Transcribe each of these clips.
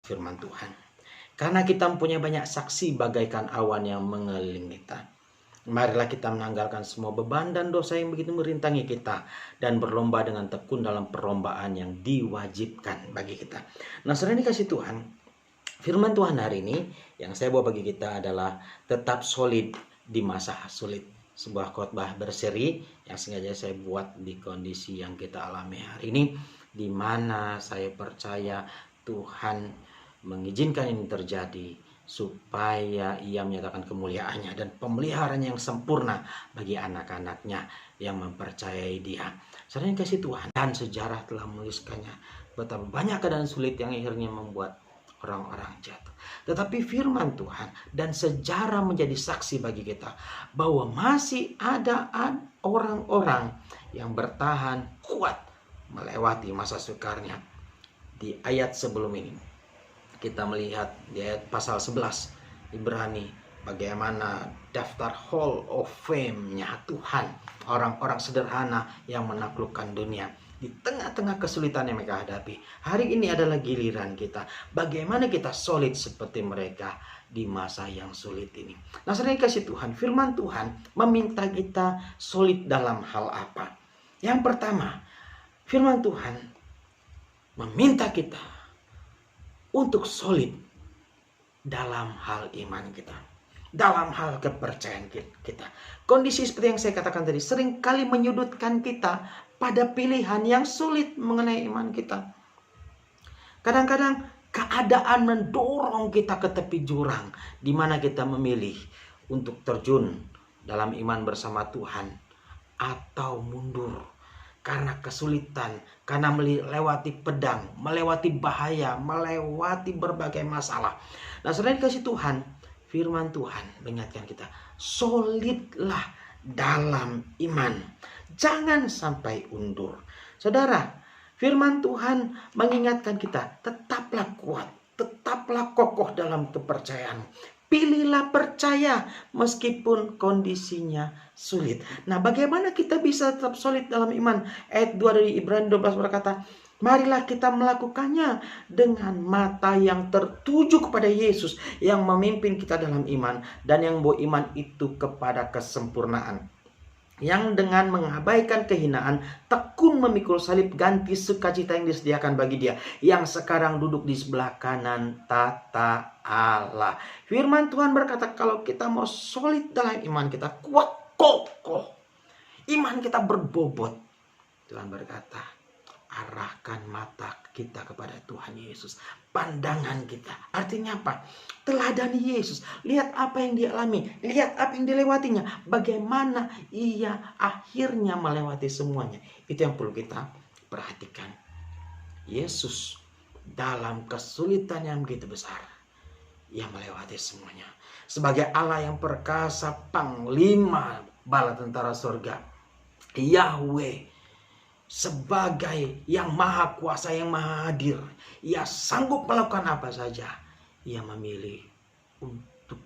firman Tuhan. Karena kita mempunyai banyak saksi bagaikan awan yang mengelilingi kita. Marilah kita menanggalkan semua beban dan dosa yang begitu merintangi kita dan berlomba dengan tekun dalam perlombaan yang diwajibkan bagi kita. Nah, saudara dikasih Tuhan, firman Tuhan hari ini yang saya bawa bagi kita adalah tetap solid di masa sulit. Sebuah khotbah berseri yang sengaja saya buat di kondisi yang kita alami hari ini, di mana saya percaya Tuhan mengizinkan ini terjadi supaya ia menyatakan kemuliaannya dan pemeliharaan yang sempurna bagi anak-anaknya yang mempercayai dia. Saudara yang kasih Tuhan, dan sejarah telah menuliskannya betapa banyak keadaan sulit yang akhirnya membuat orang-orang jatuh. Tetapi firman Tuhan dan sejarah menjadi saksi bagi kita bahwa masih ada orang-orang yang bertahan kuat melewati masa sukarnya. Di ayat sebelum ini kita melihat di ayat pasal 11 Ibrani bagaimana daftar Hall of Fame-nya Tuhan, orang-orang sederhana yang menaklukkan dunia di tengah-tengah kesulitan yang mereka hadapi. Hari ini adalah giliran kita. Bagaimana kita solid seperti mereka di masa yang sulit ini. Nah, saudara kasih Tuhan, firman Tuhan meminta kita solid dalam hal apa? Yang pertama, firman Tuhan meminta kita untuk solid dalam hal iman kita, dalam hal kepercayaan kita. Kondisi seperti yang saya katakan tadi seringkali menyudutkan kita pada pilihan yang sulit mengenai iman kita. Kadang-kadang keadaan mendorong kita ke tepi jurang, di mana kita memilih untuk terjun dalam iman bersama Tuhan atau mundur. Karena kesulitan, karena melewati pedang, melewati bahaya, melewati berbagai masalah. Nah, saudara dikasih Tuhan, firman Tuhan mengingatkan kita, solidlah dalam iman. Jangan sampai undur. Saudara, firman Tuhan mengingatkan kita, tetaplah kuat, tetaplah kokoh dalam kepercayaan. Pilihlah percaya meskipun kondisinya sulit. Nah, bagaimana kita bisa tetap solid dalam iman? Ayat 2 dari Ibrani 12 berkata, marilah kita melakukannya dengan mata yang tertuju kepada Yesus yang memimpin kita dalam iman dan yang membawa iman itu kepada kesempurnaan. Yang dengan mengabaikan kehinaan tekun memikul salib ganti sukacita yang disediakan bagi dia yang sekarang duduk di sebelah kanan tata Allah. Firman Tuhan berkata kalau kita mau solid dalam iman kita, kuat kokoh, iman kita berbobot, Tuhan berkata arahkan mata kita kepada Tuhan Yesus, pandangan kita. Artinya apa? Teladani Yesus. Lihat apa yang dia alami, lihat apa yang dilewatinya, bagaimana ia akhirnya melewati semuanya. Itu yang perlu kita perhatikan. Yesus dalam kesulitan yang begitu besar, ia melewati semuanya. Sebagai Allah yang perkasa, panglima bala tentara surga, Yahweh, sebagai yang maha kuasa, yang maha hadir, ia sanggup melakukan apa saja. Ia memilih untuk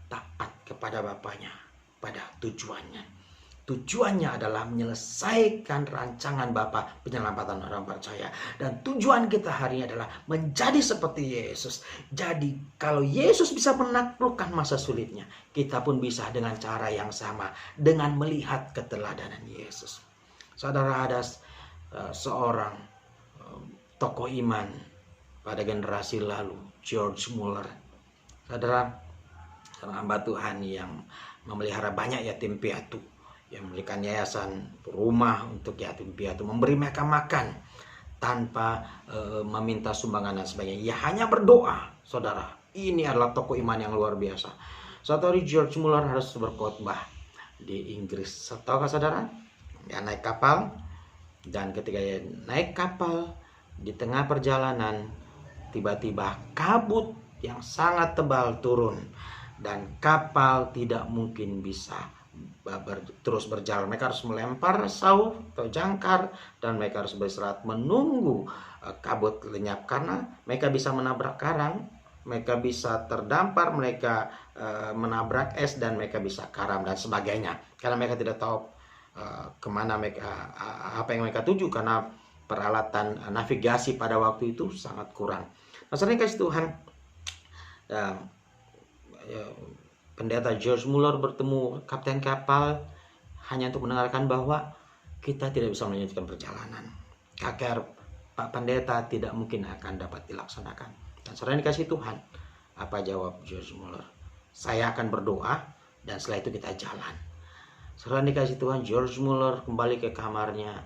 taat kepada Bapaknya pada tujuannya. Tujuannya adalah menyelesaikan rancangan Bapa penyelamatan orang percaya. Dan tujuan kita hari ini adalah menjadi seperti Yesus. Jadi kalau Yesus bisa menaklukkan masa sulitnya, kita pun bisa dengan cara yang sama, dengan melihat keteladanan Yesus. Saudara, ada seorang tokoh iman pada generasi lalu, George Muller. Saudara, seorang hamba Tuhan yang memelihara banyak yatim piatu, yang memberikan yayasan rumah untuk yatim piatu, memberi mereka makan tanpa meminta sumbangan dan sebagainya. Ia hanya berdoa. Saudara, ini adalah tokoh iman yang luar biasa. Suatu hari George Muller harus berkhotbah di Inggris. Tahukah saudara? Dia naik kapal, dan ketika dia naik kapal di tengah perjalanan, tiba-tiba kabut yang sangat tebal turun dan kapal tidak mungkin bisa terus berjalan. Mereka harus melempar sauh atau jangkar dan mereka harus beristirahat menunggu kabut lenyap, karena mereka bisa menabrak karang, mereka bisa terdampar, mereka menabrak es, dan mereka bisa karam dan sebagainya, karena mereka tidak tahu kemana mereka, apa yang mereka tuju, karena peralatan navigasi pada waktu itu sangat kurang. Masalahnya kasih Tuhan, ya, ya, pendeta George Muller bertemu kapten kapal hanya untuk mendengarkan bahwa kita tidak bisa melanjutkan perjalanan. KKR Pak Pendeta tidak mungkin akan dapat dilaksanakan. Dan saudara dikasih Tuhan, apa jawab George Muller? Saya akan berdoa dan setelah itu kita jalan. Saudara dikasih Tuhan, George Muller kembali ke kamarnya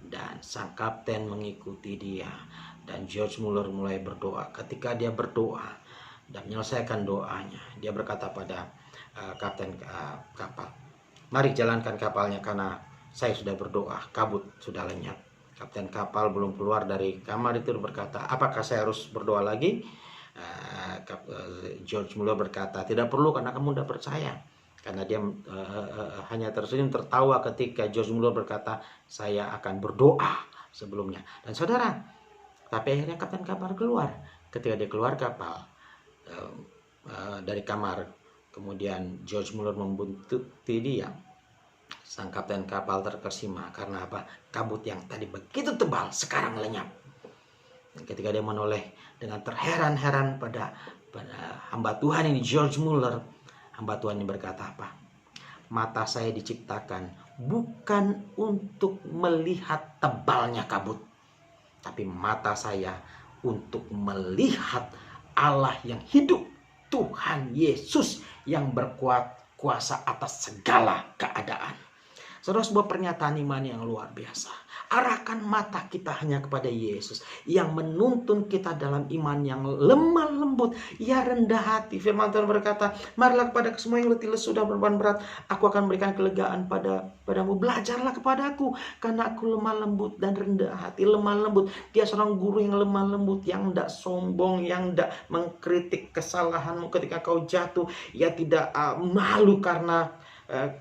dan sang kapten mengikuti dia. Dan George Muller mulai berdoa. Ketika dia berdoa dan menyelesaikan doanya, dia berkata pada kapten kapal, "Mari jalankan kapalnya karena saya sudah berdoa, kabut sudah lenyap." Kapten kapal belum keluar dari kamar itu berkata, "Apakah saya harus berdoa lagi?" George Muller berkata, "Tidak perlu karena kamu tidak percaya." Karena dia hanya tersenyum tertawa ketika George Muller berkata, "Saya akan berdoa sebelumnya." Dan saudara, tapi akhirnya kapten kapal keluar. Ketika dia keluar kapal dari kamar, kemudian George Muller membuntuti dia. Sang kapten kapal terkesima karena apa? Kabut yang tadi begitu tebal sekarang lenyap. Dan ketika dia menoleh dengan terheran-heran pada hamba Tuhan ini, George Muller, hamba Tuhan ini berkata apa? "Mata saya diciptakan bukan untuk melihat tebalnya kabut, tapi mata saya untuk melihat Allah yang hidup, Tuhan Yesus yang berkuasa atas segala keadaan." Saudara, sebuah pernyataan iman yang luar biasa. Arahkan mata kita hanya kepada Yesus yang menuntun kita dalam iman yang lemah lembut, ya rendah hati. Firman Tuhan berkata, "Marilah kepada semua yang letih lesu dan beban berat, aku akan berikan kelegaan padamu. Belajarlah kepadaku, karena aku lemah lembut dan rendah hati." Lemah lembut, dia seorang guru yang lemah lembut, yang tidak sombong, yang tidak mengkritik kesalahanmu ketika kau jatuh. Ia tidak malu karena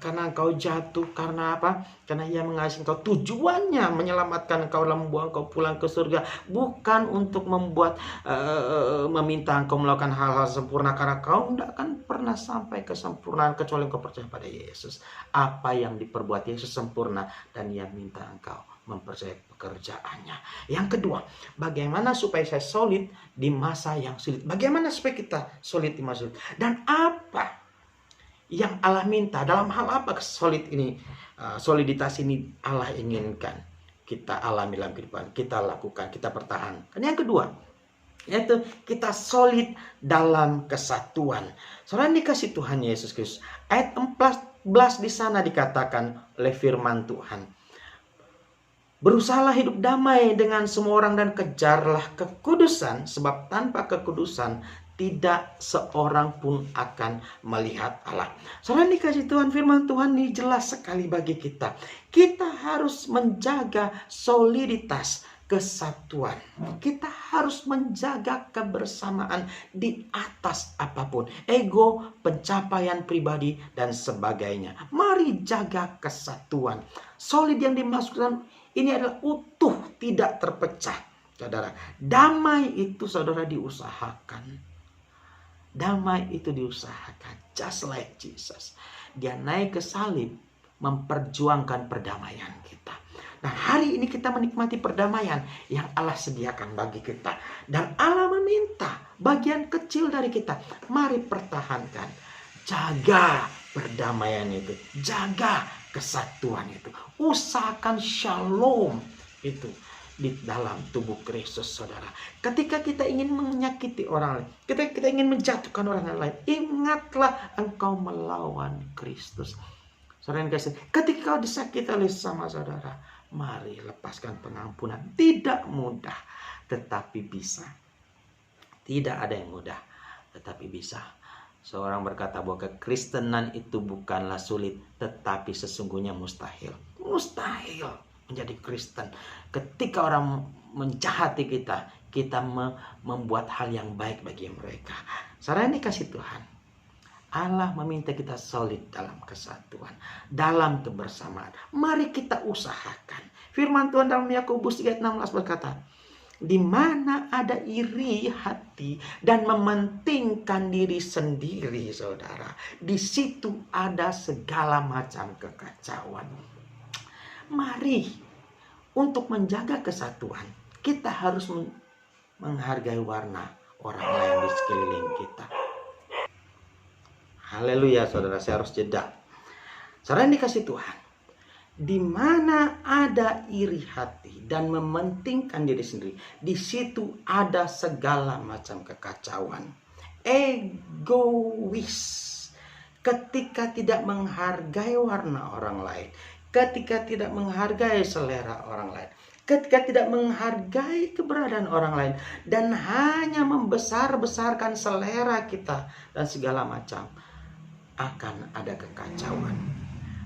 engkau jatuh. Karena apa? Karena ia mengasihi engkau. Tujuannya menyelamatkan engkau dan membawa engkau pulang ke surga, bukan untuk meminta engkau melakukan hal-hal sempurna, karena kau tidak akan pernah sampai kesempurnaan kecuali engkau percaya pada Yesus. Apa yang diperbuat Yesus sempurna, dan ia minta engkau mempercayai pekerjaannya. Yang kedua, bagaimana supaya saya solid di masa yang sulit? Bagaimana supaya kita solid di masa sulit? Dan apa yang Allah minta? Dalam hal apa soliditas ini Allah inginkan kita alami dalam kehidupan, kita lakukan, kita pertahankan. Yang kedua, yaitu kita solid dalam kesatuan. Saudara dikasih Tuhan Yesus Kristus, ayat 14 di sana dikatakan oleh firman Tuhan, "Berusahalah hidup damai dengan semua orang dan kejarlah kekudusan, sebab tanpa kekudusan tidak seorang pun akan melihat Allah." Saudara dikasih Tuhan, firman Tuhan ini jelas sekali bagi kita. Kita harus menjaga soliditas kesatuan. Kita harus menjaga kebersamaan di atas apapun. Ego, pencapaian pribadi, dan sebagainya. Mari jaga kesatuan. Solid yang dimaksudkan ini adalah utuh, tidak terpecah. Saudara, damai itu saudara diusahakan. Damai itu diusahakan, just like Jesus. Dia naik ke salib memperjuangkan perdamaian kita. Nah, hari ini kita menikmati perdamaian yang Allah sediakan bagi kita. Dan Allah meminta bagian kecil dari kita. Mari pertahankan. Jaga perdamaian itu. Jaga kesatuan itu. Usahakan shalom itu di dalam tubuh Kristus, saudara. Ketika kita ingin menyakiti orang lain, ketika kita ingin menjatuhkan orang lain, ingatlah engkau melawan Kristus. Saudara yang kasih, ketika kau disakiti oleh sama saudara, mari lepaskan pengampunan. Tidak mudah, tetapi bisa. Tidak ada yang mudah, tetapi bisa. Seorang berkata bahwa kekristenan itu bukanlah sulit, tetapi sesungguhnya mustahil. Mustahil menjadi Kristen. Ketika orang menjahati kita, kita membuat hal yang baik bagi mereka. Saudara ini kasih Tuhan, Allah meminta kita solid dalam kesatuan, dalam kebersamaan. Mari kita usahakan. Firman Tuhan dalam Yakobus 3:16 berkata, "Di mana ada iri hati dan mementingkan diri sendiri, saudara, di situ ada segala macam kekacauan." Mari, untuk menjaga kesatuan, kita harus menghargai warna orang lain di sekeliling kita. Haleluya, saudara, saya harus jeda. Saudara yang dikasih Tuhan, di mana ada iri hati dan mementingkan diri sendiri, di situ ada segala macam kekacauan. Egois, ketika tidak menghargai warna orang lain, ketika tidak menghargai selera orang lain, ketika tidak menghargai keberadaan orang lain, dan hanya membesar-besarkan selera kita dan segala macam, akan ada kekacauan.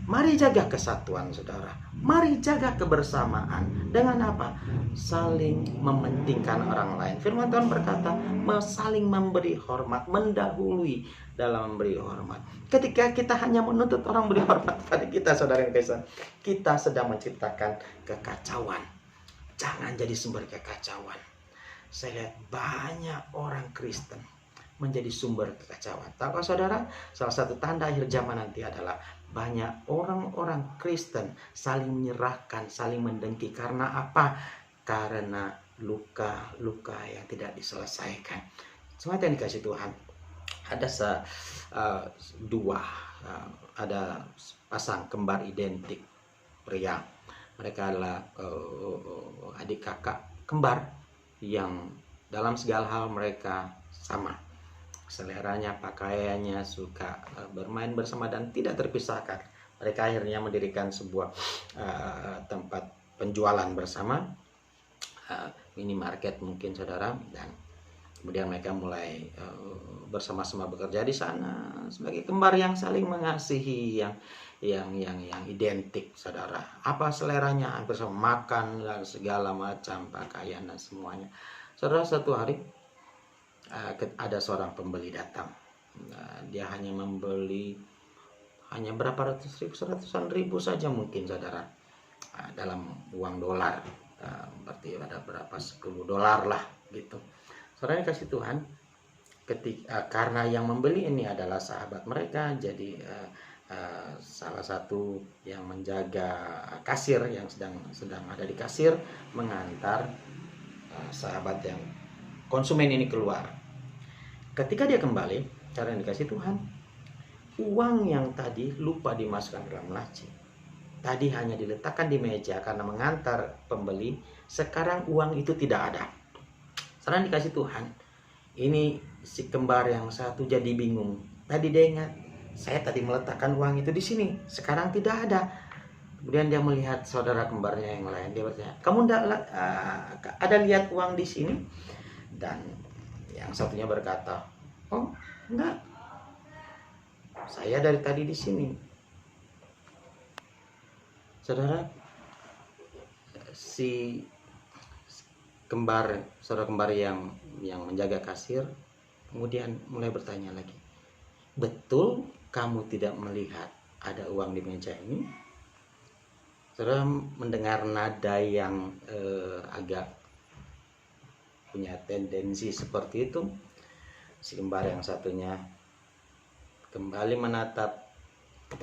Mari jaga kesatuan, saudara. Mari jaga kebersamaan. Dengan apa? Saling mementingkan orang lain. Firman Tuhan berkata, saling memberi hormat, mendahului dalam memberi hormat. Ketika kita hanya menuntut orang beri hormat pada kita, saudara yang kasih, kita sedang menciptakan kekacauan. Jangan jadi sumber kekacauan. Saya lihat banyak orang Kristen menjadi sumber kekacauan. Tahukah saudara, salah satu tanda akhir zaman nanti adalah banyak orang-orang Kristen saling menyerahkan, saling mendengki. Karena apa? Karena luka-luka yang tidak diselesaikan. Semua yang dikasih Tuhan, ada ada pasang kembar identik pria. Mereka adalah adik kakak kembar yang dalam segala hal mereka sama. Seleranya, pakaiannya, suka bermain bersama dan tidak terpisahkan. Mereka akhirnya mendirikan sebuah tempat penjualan bersama, minimarket mungkin, saudara, dan kemudian mereka mulai bersama-sama bekerja di sana sebagai kembar yang saling mengasihi, yang identik, saudara. Apa seleranya? Hampir sama, makan dan segala macam, pakaian dan semuanya. Saudara, satu hari ada seorang pembeli datang. Dia hanya membeli berapa ratus ribu, seratusan ribu saja mungkin, saudara, dalam uang dolar. Berarti ada berapa, $10 lah gitu. Saudara yang kasih Tuhan, karena yang membeli ini adalah sahabat mereka, jadi salah satu yang menjaga kasir yang sedang ada di kasir mengantar sahabat yang konsumen ini keluar. Ketika dia kembali, cara yang dikasih Tuhan, uang yang tadi lupa dimasukkan dalam laci. Tadi hanya diletakkan di meja karena mengantar pembeli. Sekarang uang itu tidak ada. Cara yang dikasih Tuhan, ini si kembar yang satu jadi bingung. Tadi dia ingat, saya tadi meletakkan uang itu di sini, sekarang tidak ada. Kemudian dia melihat saudara kembarnya yang lain. Dia bertanya, kamu ada lihat uang di sini? Dan yang satunya berkata, oh enggak, saya dari tadi di sini. Saudara, si saudara kembar yang menjaga kasir kemudian mulai bertanya lagi, betul kamu tidak melihat ada uang di meja ini? Saudara mendengar nada yang agak punya tendensi seperti itu. Si kembar yang satunya kembali menatap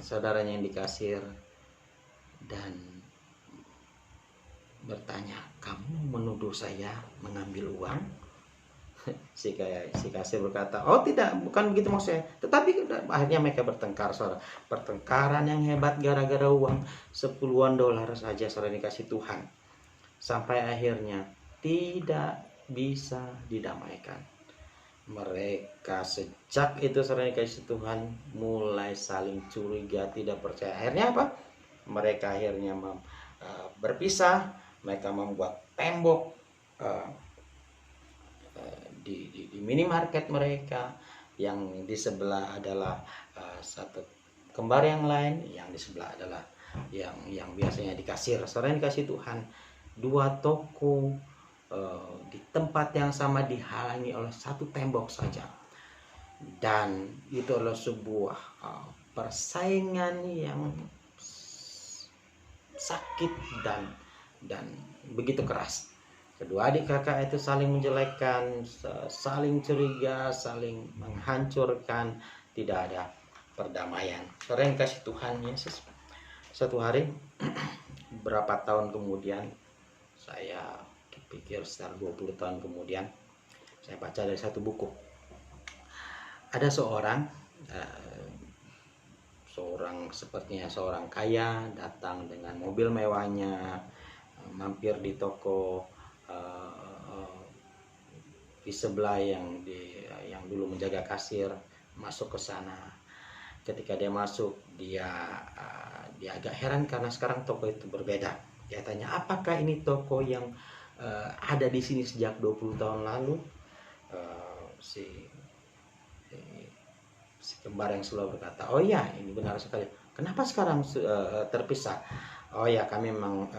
saudaranya yang di kasir dan bertanya, kamu menuduh saya mengambil uang? Si kasir berkata, oh tidak, bukan begitu maksudnya. Tetapi akhirnya mereka bertengkar, saudara. Pertengkaran yang hebat gara-gara uang $10 saja, saudara dikasih Tuhan. Sampai akhirnya tidak bisa didamaikan. Mereka sejak itu, saudara dikasih Tuhan, mulai saling curiga, tidak percaya. Akhirnya apa? Mereka akhirnya berpisah. Mereka membuat tembok di minimarket mereka. Yang di sebelah adalah satu kembar yang lain, yang di sebelah adalah yang biasanya di kasir. Saudara yang dikasih Tuhan, dua toko di tempat yang sama dihalangi oleh satu tembok saja, dan itu adalah sebuah persaingan yang sakit dan begitu keras. Kedua adik kakak itu saling menjelekkan, saling curiga, saling menghancurkan, tidak ada perdamaian. Saudara yang kasih Tuhan Yesus, satu hari berapa tahun kemudian, saya pikir sekitar 20 tahun kemudian, Saya baca dari satu buku. Ada sepertinya seorang kaya datang dengan mobil mewahnya, mampir di toko di sebelah yang dulu menjaga kasir, masuk ke sana. Ketika dia masuk, dia agak heran karena sekarang toko itu berbeda. Dia tanya, apakah ini toko yang ada di sini sejak 20 tahun lalu? Si kembar yang selalu berkata, oh ya, ini benar sekali. Kenapa sekarang terpisah? Oh ya, kami memang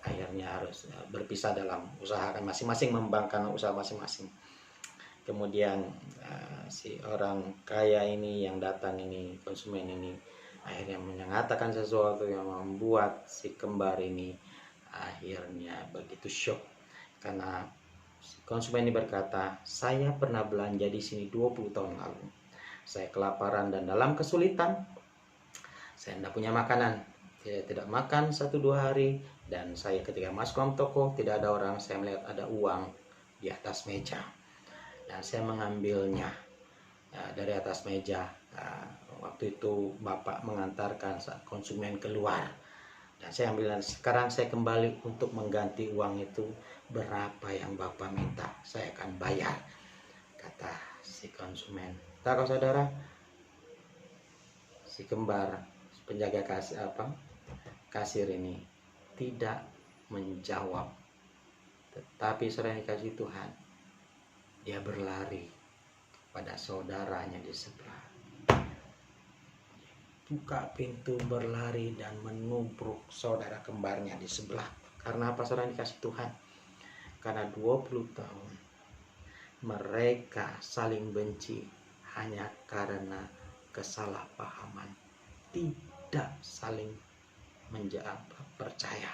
akhirnya harus berpisah dalam usaha kan masing-masing, mengembangkan usaha masing-masing. Kemudian si orang kaya ini yang datang ini, konsumen ini, akhirnya mengatakan sesuatu yang membuat si kembar ini akhirnya begitu shock. Karena konsumen ini berkata, saya pernah belanja di sini 20 tahun lalu. Saya kelaparan dan dalam kesulitan. Saya tidak punya makanan. Saya tidak makan 1-2 hari. Dan saya ketika masuk ke toko, tidak ada orang. Saya melihat ada uang di atas meja. Dan saya mengambilnya dari atas meja. Waktu itu Bapak mengantarkan saat konsumen keluar. Dan saya ambil, sekarang saya kembali untuk mengganti uang itu. Berapa yang Bapak minta, saya akan bayar, kata si konsumen. Tahu saudara, si kembar penjaga kasir ini tidak menjawab, tetapi selain dikasih Tuhan, dia berlari pada saudaranya di sebelah, buka pintu, berlari dan menubruk saudara kembarnya di sebelah. Karena apa? Saudara dikasih Tuhan, karena 20 tahun mereka saling benci hanya karena kesalahpahaman, tidak saling percaya,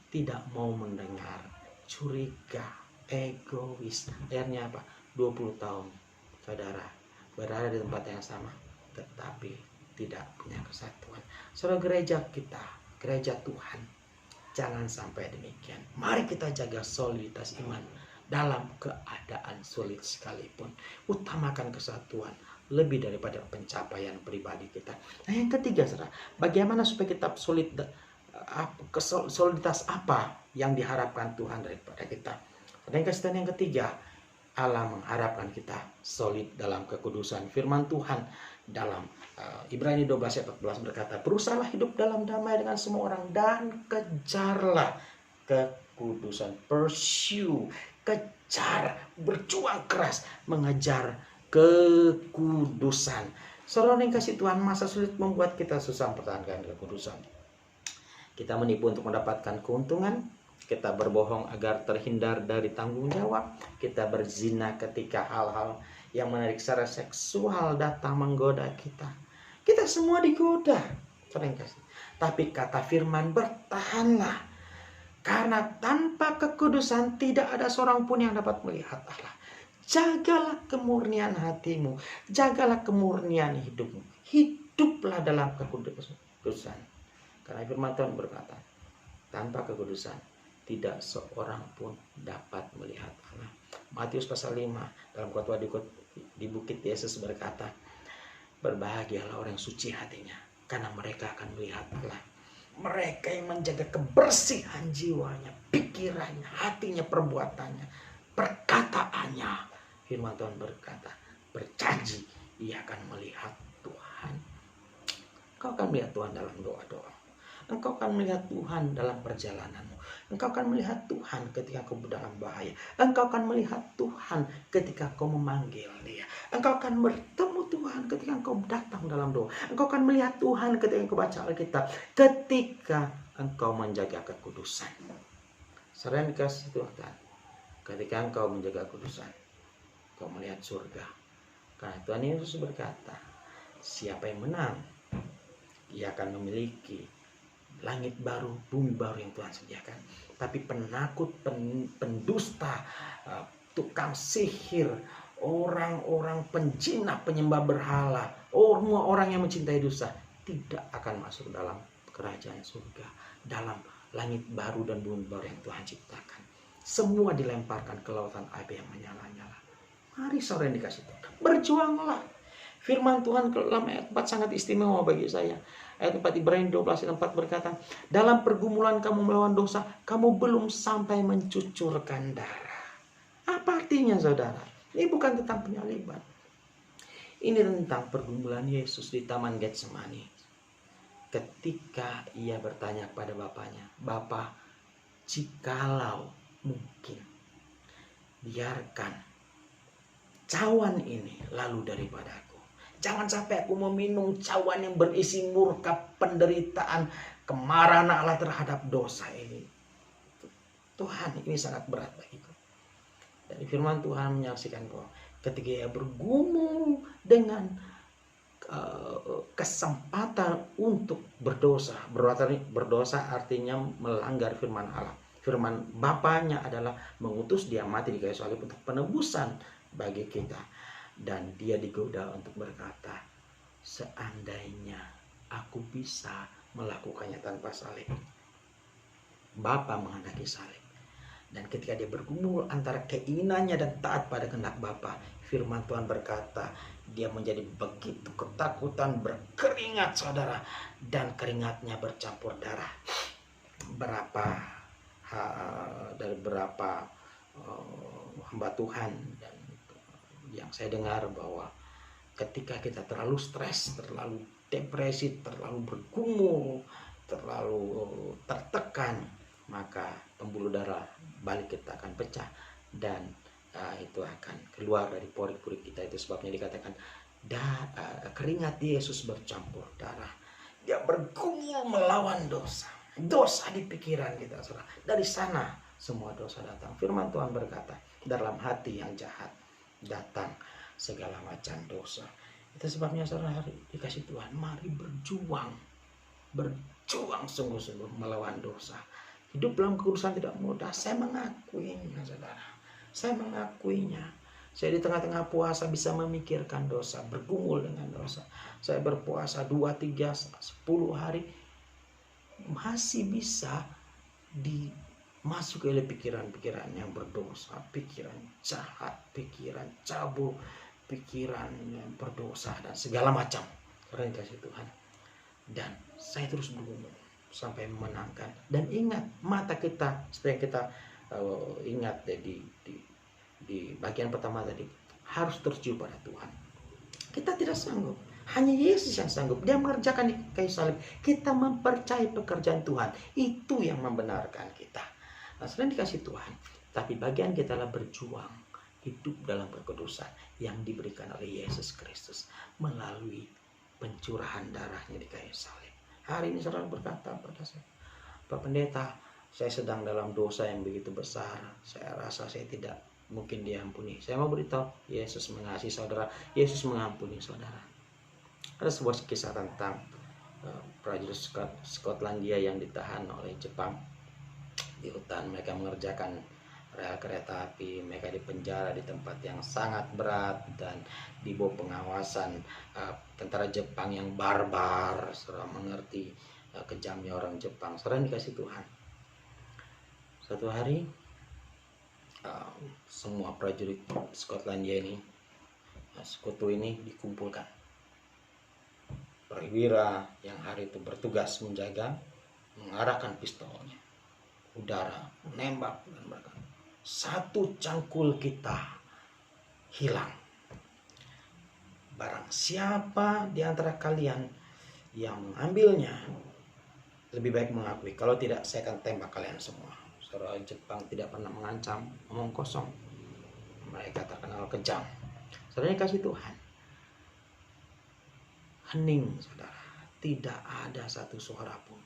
tidak mau mendengar, curiga, egois. Akhirnya apa? 20 tahun saudara berada di tempat yang sama, tetapi tidak punya kesatuan. Saudara, gereja kita, gereja Tuhan, jangan sampai demikian. Mari kita jaga soliditas iman dalam keadaan sulit sekalipun. Utamakan kesatuan lebih daripada pencapaian pribadi kita. Nah, yang ketiga, saudara, bagaimana supaya kita soliditas apa yang diharapkan Tuhan daripada kita? Dan yang ketiga, Allah mengharapkan kita solid dalam kekudusan. Firman Tuhan dalam Ibrani 12 ayat 14 berkata, berusahalah hidup dalam damai dengan semua orang dan kejarlah kekudusan. Pursue, kejar, berjuang keras mengejar kekudusan. Saudara yang kasih Tuhan, masa sulit membuat kita susah mempertahankan kekudusan. Kita menipu untuk mendapatkan keuntungan, kita berbohong agar terhindar dari tanggung jawab, kita berzina ketika hal-hal yang menarik secara seksual datang menggoda kita. Kita semua digoda, saudara yang kasih. Tapi kata firman, bertahanlah, karena tanpa kekudusan tidak ada seorang pun yang dapat melihat Allah. Jagalah kemurnian hatimu, jagalah kemurnian hidupmu. Hiduplah dalam kekudusan. Karena firman Tuhan berkata, tanpa kekudusan tidak seorang pun dapat melihat Allah. Matius pasal 5, dalam khotbah di bukit, Yesus berkata, berbahagialah orang yang suci hatinya, karena mereka akan melihat Allah. Mereka yang menjaga kebersihan jiwanya, pikirannya, hatinya, perbuatannya, perkataannya. Firman Tuhan berkata, berjanji ia akan melihat Tuhan. Engkau akan melihat Tuhan dalam doa-doa. Engkau akan melihat Tuhan dalam perjalananmu. Engkau akan melihat Tuhan ketika kau dalam bahaya. Engkau akan melihat Tuhan ketika kau memanggil Dia. Engkau akan bertemu Tuhan ketika kau datang dalam doa. Engkau akan melihat Tuhan ketika kau baca Alkitab. Ketika engkau menjaga kekudusan. Saudara dikasih Tuhan, ketika engkau menjaga kekudusan, kau melihat surga. Karena Tuhan Yesus berkata, siapa yang menang, ia akan memiliki langit baru, bumi baru yang Tuhan sediakan. Tapi penakut, pendusta, tukang sihir, orang-orang penjina, penyembah berhala, orang yang mencintai dosa, tidak akan masuk dalam kerajaan surga, dalam langit baru dan bumi baru yang Tuhan ciptakan. semua dilemparkan ke lautan api yang menyala-nyala. Mari saudara yang dikasih Tuhan, berjuanglah. Firman Tuhan dalam ayat 4 sangat istimewa bagi saya. Ayat 4 Ibrani 12 ayat 4 berkata, dalam pergumulan kamu melawan dosa, kamu belum sampai mencucurkan darah. Apa artinya saudara? Ini bukan tentang penyaliban. Ini tentang pergumulan Yesus di Taman Getsemani. Ketika ia bertanya kepada Bapaknya, Bapa, jikalau mungkin, biarkan cawan ini lalu daripadaku. Jangan sampai aku meminum cawan yang berisi murka, penderitaan, kemarahan Allah terhadap dosa ini. Tuhan, ini sangat berat bagiku. Dari firman Tuhan menyaksikan bahwa ketika ia bergumul dengan kesempatan untuk berdosa. Berdosa artinya melanggar firman Allah. Firman Bapaknya adalah mengutus dia mati di kayu salib untuk penebusan bagi kita. Dan dia digoda untuk berkata, seandainya aku bisa melakukannya tanpa salib. Bapa menghendaki salib. Dan ketika dia bergumul antara keinginannya dan taat pada kehendak Bapa, firman Tuhan berkata, dia menjadi begitu ketakutan, berkeringat saudara, dan keringatnya bercampur darah. Dari berapa hamba Tuhan dan yang saya dengar bahwa ketika kita terlalu stres, terlalu depresi, terlalu bergumul, terlalu tertekan, maka pembuluh darah balik kita akan pecah dan itu akan keluar dari pori-pori kita. Itu sebabnya dikatakan keringat Yesus bercampur darah. Dia bergumul melawan dosa. Dosa di pikiran kita, saudara. Dari sana semua dosa datang. Firman Tuhan berkata, dalam hati yang jahat datang segala macam dosa. Itu sebabnya saudara dikasih Tuhan, mari berjuang. Berjuang sungguh-sungguh melawan dosa. Hidup dalam kekudusan tidak mudah. Saya mengakuinya, saudara. Saya mengakuinya. Saya di tengah-tengah puasa bisa memikirkan dosa, bergumul dengan dosa. Saya berpuasa 2, 3, 10 hari. Masih bisa dimasuki oleh pikiran-pikiran yang berdosa. Pikiran jahat, pikiran cabul, pikiran yang berdosa, dan segala macam. Karena dikasih Tuhan. Dan saya terus bergumul sampai memenangkan. Dan ingat, mata kita, seperti yang kita ingat di bagian pertama tadi, harus tertuju pada Tuhan. Kita tidak sanggup, hanya Yesus yang sanggup. Dia mengerjakan di kayu salib. Kita mempercayai pekerjaan Tuhan, itu yang membenarkan kita. Nah, selain dikasih Tuhan, tapi bagian kita adalah berjuang hidup dalam kekudusan yang diberikan oleh Yesus Kristus melalui pencurahan darahnya di kayu salib. Hari ini saudara berkata pada saya, Pak Pendeta, saya sedang dalam dosa yang begitu besar. Saya rasa saya tidak mungkin diampuni. Saya mau beritahu, Yesus mengasihi saudara. Yesus mengampuni saudara. Ada sebuah kisah tentang prajurit Skotlandia yang ditahan oleh Jepang di hutan. Mereka mengerjakan rel kereta api. Mereka dipenjara di tempat yang sangat berat dan di bawah pengawasan tentara Jepang yang barbar. Saudara mengerti kejamnya orang Jepang. Saudara dikasih Tuhan. Satu hari semua prajurit Skotlandia ini, sekutu ini dikumpulkan. Perwira yang hari itu bertugas menjaga, mengarahkan pistolnya udara, menembak dan berkata, satu cangkul kita hilang. Barang siapa di antara kalian yang mengambilnya, lebih baik mengakui. Kalau tidak, saya akan tembak kalian semua. Saudara, Jepang tidak pernah mengancam, omong kosong. Mereka terkenal kejam. Saudara kasih Tuhan, hening saudara, tidak ada satu suara pun.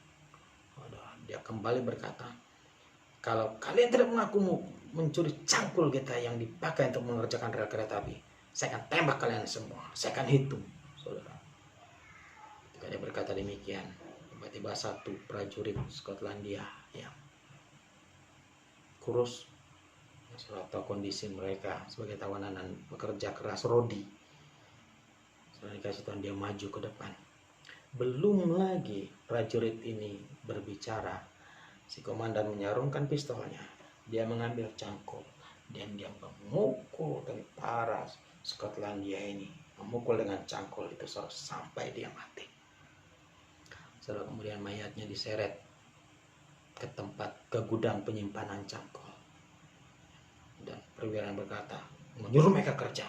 Dia kembali berkata, kalau kalian tidak mengaku mencuri cangkul kita yang dipakai untuk mengerjakan rel kereta api, saya akan tembak kalian semua. Saya akan hitung, saudara. Ketika dia berkata demikian, tiba-tiba satu prajurit Skotlandia yang kurus, atau kondisi mereka sebagai tawanan dan bekerja keras, Rodi, setelah dikasih Tuhan, dia maju ke depan. Belum lagi prajurit ini berbicara, si komandan menyarungkan pistolnya Dia mengambil cangkul dan dia memukul tentara Skotlandia ini, memukul dengan cangkul itu sampai dia mati. Setelah kemudian mayatnya diseret ke gudang penyimpanan cangkul. Dan perwira berkata, menyuruh mereka kerja,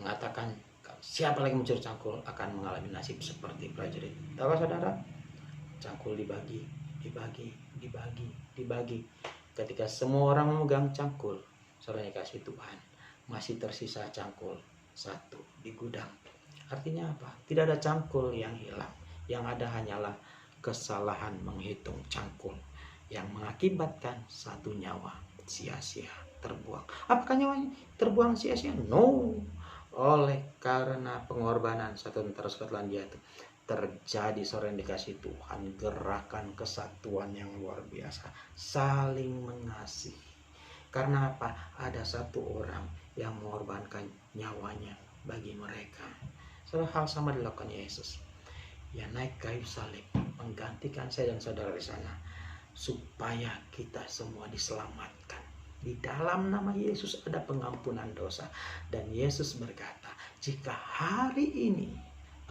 mengatakan siapa lagi mencuri cangkul akan mengalami nasib seperti prajurit. Tahu saudara, cangkul dibagi. Ketika semua orang memegang cangkul, saudara kasih Tuhan, masih tersisa cangkul satu di gudang. Artinya apa? Tidak ada cangkul yang hilang. Yang ada hanyalah kesalahan menghitung cangkul yang mengakibatkan satu nyawa sia-sia terbuang. Apakah nyawanya terbuang sia-sia? No. Oleh karena pengorbanan satu tentara Skotlandia itu terjadi seorang yang dikasih Tuhan, gerakan kesatuan yang luar biasa, saling mengasihi. Karena apa? Ada satu orang yang mengorbankan nyawanya bagi mereka. Hal sama dilakukan Yesus. Ya, naik kayu salib menggantikan saya dan saudara di sana, supaya kita semua diselamatkan. Di dalam nama Yesus ada pengampunan dosa. Dan Yesus berkata, jika hari ini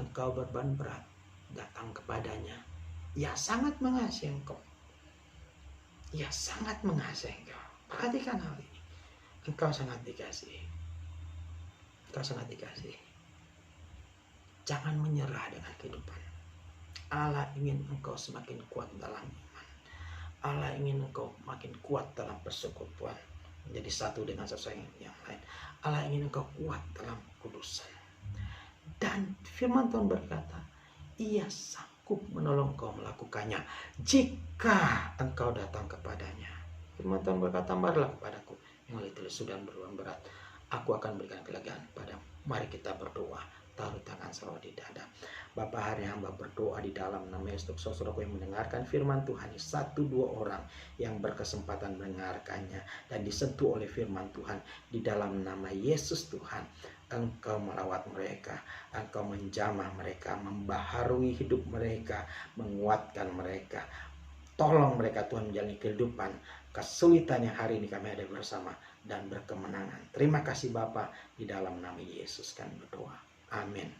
engkau beban berat, datang kepadanya. Ia sangat mengasihi engkau. Ia sangat mengasihi engkau. Perhatikan hal ini. Engkau sangat dikasihi. Engkau sangat dikasihi. Jangan menyerah dengan kehidupan. Allah ingin engkau semakin kuat dalam iman. Allah ingin engkau makin kuat dalam persekutuan, menjadi satu dengan sesuatu yang lain. Allah ingin engkau kuat dalam kudusan. Dan firman Tuhan berkata, Ia sanggup menolong engkau melakukannya jika engkau datang kepadanya. Firman Tuhan berkata, marilah kepadaku yang letih lesu dan beban berat, aku akan berikan kelegaan padamu. Mari kita berdoa, taruh tangan saudara di dada. Bapa, hari hamba berdoa di dalam nama Yesus, saudaraku yang mendengarkan firman Tuhan, satu dua orang yang berkesempatan mendengarkannya dan disentuh oleh firman Tuhan, di dalam nama Yesus Tuhan, Engkau melawat mereka, Engkau menjamah mereka, membaharui hidup mereka, menguatkan mereka. Tolong mereka Tuhan menjalani kehidupan kesulitan yang hari ini kami ada bersama dan berkemenangan. Terima kasih Bapa, di dalam nama Yesus kami berdoa. Amin.